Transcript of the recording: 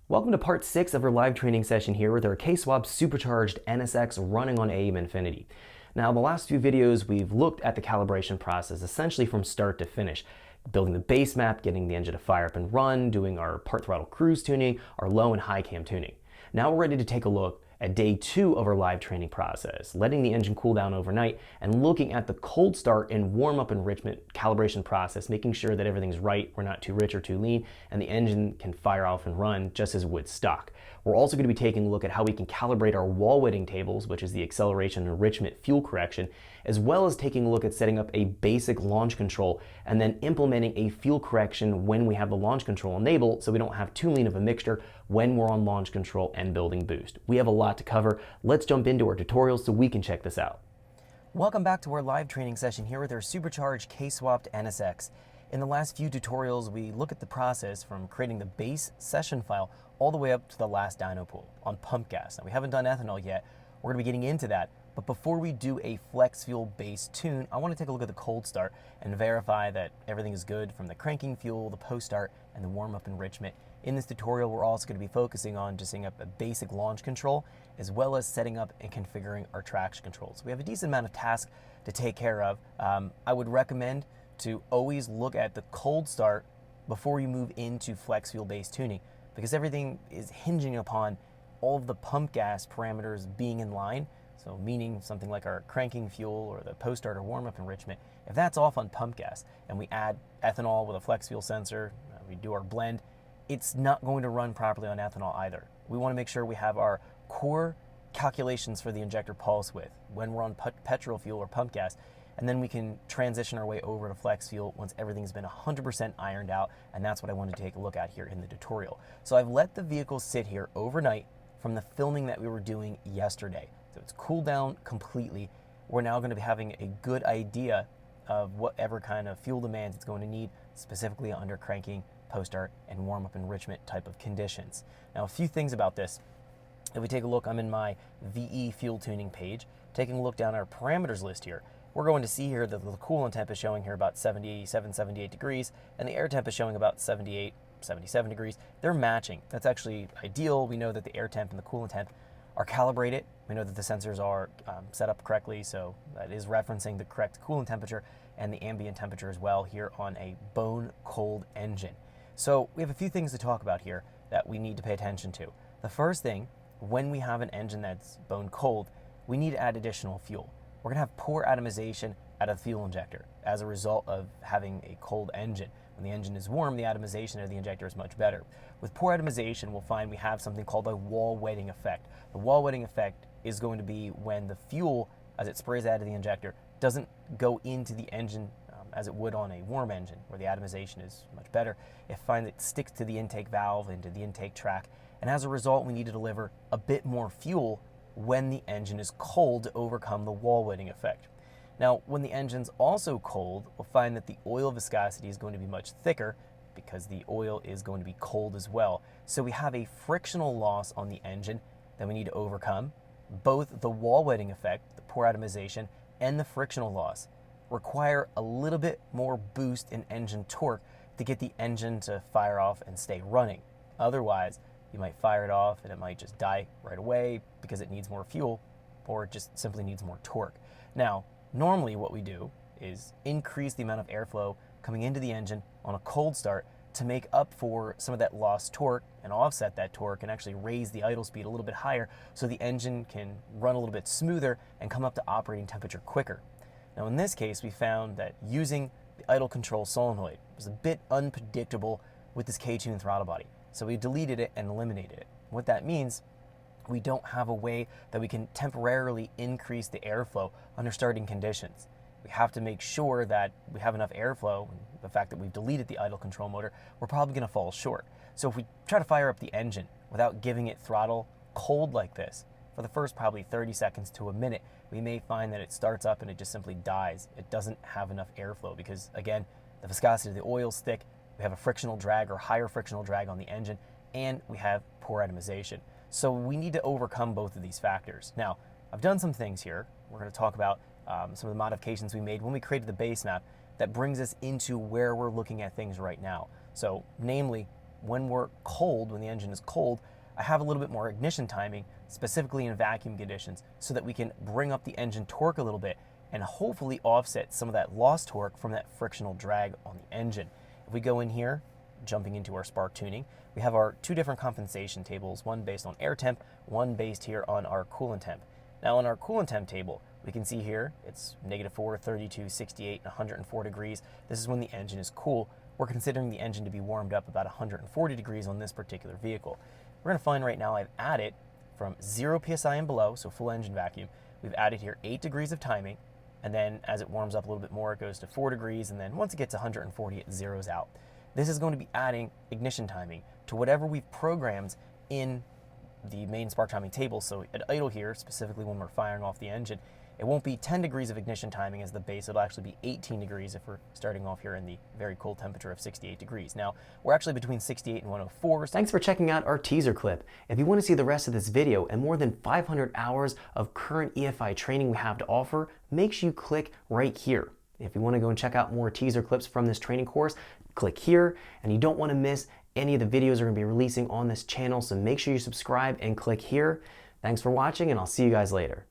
Welcome to part 6 of our live training session here with our K20 Supercharged NSX running on AEM Infinity. Now, in the last few videos, we've looked at the calibration process essentially from start to finish, building the base map, getting the engine to fire up and run, doing our part throttle cruise tuning, our low and high cam tuning. Now we're ready to take a look at day 2 of our live training process, letting the engine cool down overnight and looking at the cold start and warm-up enrichment calibration process, making sure that everything's right, we're not too rich or too lean, and the engine can fire off and run just as it would stock. We're also going to be taking a look at how we can calibrate our wall wetting tables, which is the acceleration, enrichment, fuel correction, as well as taking a look at setting up a basic launch control and then implementing a fuel correction when we have the launch control enabled so we don't have too lean of a mixture when we're on launch control and building boost. We have a lot to cover. Let's jump into our tutorials so we can check this out. Welcome back to our live training session here with our supercharged K20 NSX. In the last few tutorials, we look at the process from creating the base session file all the way up to the last dyno pool on pump gas. Now, we haven't done ethanol yet. We're going to be getting into that. But before we do a flex fuel base tune, I want to take a look at the cold start and verify that everything is good from the cranking fuel, the post start, and the warm-up enrichment. In this tutorial, we're also going to be focusing on just setting up a basic launch control, as well as setting up and configuring our traction controls. We have a decent amount of tasks to take care of. I would recommend to always look at the cold start before you move into flex fuel base tuning, because everything is hinging upon all of the pump gas parameters being in line. So meaning something like our cranking fuel or the post start or warm-up enrichment, if that's off on pump gas and we add ethanol with a flex fuel sensor, we do our blend, it's not going to run properly on ethanol either. We want to make sure we have our core calculations for the injector pulse width when we're on petrol fuel or pump gas, and then we can transition our way over to flex fuel once everything's been 100% ironed out, and that's what I wanted to take a look at here in the tutorial. So I've let the vehicle sit here overnight from the filming that we were doing yesterday. So it's cooled down completely. We're now going to be having a good idea of whatever kind of fuel demands it's going to need, specifically under cranking, post-start, and warm-up enrichment type of conditions. Now, a few things about this. If we take a look, I'm in my VE fuel tuning page. Taking a look down our parameters list here, we're going to see here that the coolant temp is showing here about 77, 78 degrees, and the air temp is showing about 78, 77 degrees. They're matching. That's actually ideal. We know that the air temp and the coolant temp are calibrated. We know that the sensors are set up correctly, so that is referencing the correct coolant temperature and the ambient temperature as well here on a bone cold engine. So we have a few things to talk about here that we need to pay attention to. The first thing, when we have an engine that's bone cold, we need to add additional fuel. We're going to have poor atomization out of the fuel injector as a result of having a cold engine. When the engine is warm, the atomization of the injector is much better. With poor atomization, we'll find we have something called a wall wetting effect. The wall wetting effect is going to be when the fuel, as it sprays out of the injector, doesn't go into the engine as it would on a warm engine, where the atomization is much better. It finds it sticks to the intake valve, into the intake track, and as a result, we need to deliver a bit more fuel when the engine is cold to overcome the wall wetting effect. Now, when the engine's also cold, we'll find that the oil viscosity is going to be much thicker because the oil is going to be cold as well. So we have a frictional loss on the engine that we need to overcome. Both the wall wetting effect, the poor atomization, and the frictional loss require a little bit more boost in engine torque to get the engine to fire off and stay running. Otherwise, you might fire it off and it might just die right away because it needs more fuel, or it just simply needs more torque. Now, normally what we do is increase the amount of airflow coming into the engine on a cold start to make up for some of that lost torque and offset that torque and actually raise the idle speed a little bit higher so the engine can run a little bit smoother and come up to operating temperature quicker. Now, in this case, we found that using the idle control solenoid was a bit unpredictable with this K20 throttle body. So we deleted it and eliminated it. What that means, we don't have a way that we can temporarily increase the airflow under starting conditions. We have to make sure that we have enough airflow. The fact that we've deleted the idle control motor, we're probably going to fall short. So if we try to fire up the engine without giving it throttle cold like this, for the first probably 30 seconds to a minute, we may find that it starts up and it just simply dies. It doesn't have enough airflow because, again, the viscosity of the oil is thick, we have a frictional drag or higher frictional drag on the engine, and we have poor atomization. So we need to overcome both of these factors. Now, I've done some things here. We're going to talk about some of the modifications we made when we created the base map that brings us into where we're looking at things right now. So, namely, when we're cold, when the engine is cold, I have a little bit more ignition timing, specifically in vacuum conditions, so that we can bring up the engine torque a little bit and hopefully offset some of that lost torque from that frictional drag on the engine. If we go in here, jumping into our spark tuning, we have our two different compensation tables, one based on air temp, one based here on our coolant temp. Now on our coolant temp table, we can see here it's -4, 32, 68, and 104 degrees. This is when the engine is cool. We're considering the engine to be warmed up about 140 degrees on this particular vehicle. We're going to find right now I've added from 0 psi and below, so full engine vacuum, we've added here 8 degrees of timing, and then as it warms up a little bit more, it goes to 4 degrees, and then once it gets to 140, it zeroes out. This is going to be adding ignition timing to whatever we've programmed in the main spark timing table. So at idle here, specifically when we're firing off the engine, it won't be 10 degrees of ignition timing as the base. It'll actually be 18 degrees if we're starting off here in the very cold temperature of 68 degrees. Now, we're actually between 68 and 104. Thanks for checking out our teaser clip. If you want to see the rest of this video and more than 500 hours of current EFI training we have to offer, make sure you click right here. If you want to go and check out more teaser clips from this training course, click here, and you don't want to miss any of the videos we're going to be releasing on this channel, so make sure you subscribe and click here. Thanks for watching, and I'll see you guys later.